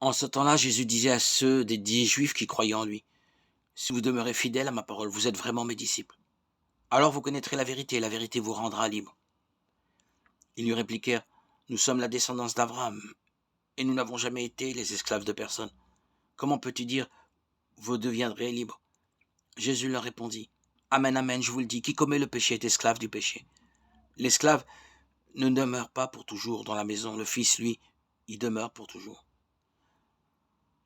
En ce temps-là, Jésus disait à ceux des 10 Juifs qui croyaient en lui, si vous demeurez fidèles à ma parole, vous êtes vraiment mes disciples. Alors vous connaîtrez la vérité vous rendra libre. Ils lui répliquèrent, nous sommes la descendance d'Abraham, et nous n'avons jamais été les esclaves de personne. Comment peux-tu dire, vous deviendrez libres? Jésus leur répondit, amen, amen, je vous le dis, qui commet le péché est esclave du péché. L'esclave ne demeure pas pour toujours dans la maison, le Fils, lui, y demeure pour toujours.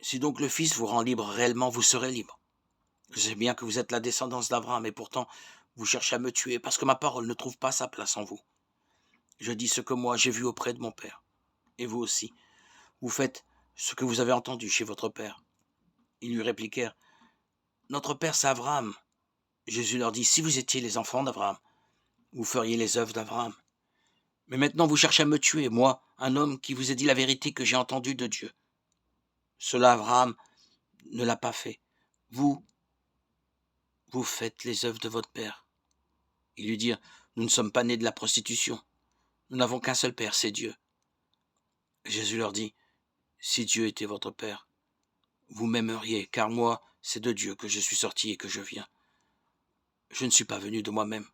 Si donc le Fils vous rend libre réellement, vous serez libre. Je sais bien que vous êtes la descendance d'Abraham, et pourtant vous cherchez à me tuer, parce que ma parole ne trouve pas sa place en vous. Je dis ce que moi j'ai vu auprès de mon Père, et vous aussi. Vous faites ce que vous avez entendu chez votre Père. Ils lui répliquèrent, notre Père c'est Abraham. Jésus leur dit, si vous étiez les enfants d'Abraham, vous feriez les œuvres d'Abraham. Mais maintenant vous cherchez à me tuer, moi, un homme qui vous ai dit la vérité que j'ai entendue de Dieu. Cela Abraham ne l'a pas fait. Vous faites les œuvres de votre Père. Ils lui dirent, nous ne sommes pas nés de la prostitution. Nous n'avons qu'un seul Père, c'est Dieu. Jésus leur dit, si Dieu était votre Père, vous m'aimeriez, car moi, c'est de Dieu que je suis sorti et que je viens. Je ne suis pas venu de moi-même.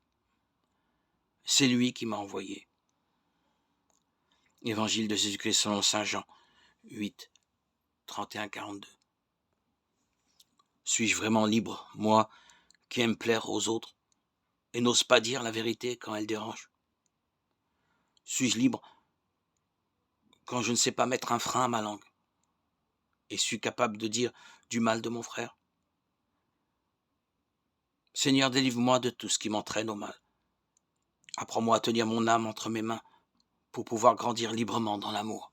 C'est lui qui m'a envoyé. Évangile de Jésus-Christ selon saint Jean 8, 31-42. Suis-je vraiment libre, moi, qui aime plaire aux autres, et n'ose pas dire la vérité quand elle dérange? Suis-je libre quand je ne sais pas mettre un frein à ma langue, et suis capable de dire du mal de mon frère? Seigneur, délivre-moi de tout ce qui m'entraîne au mal. Apprends-moi à tenir mon âme entre mes mains pour pouvoir grandir librement dans l'amour.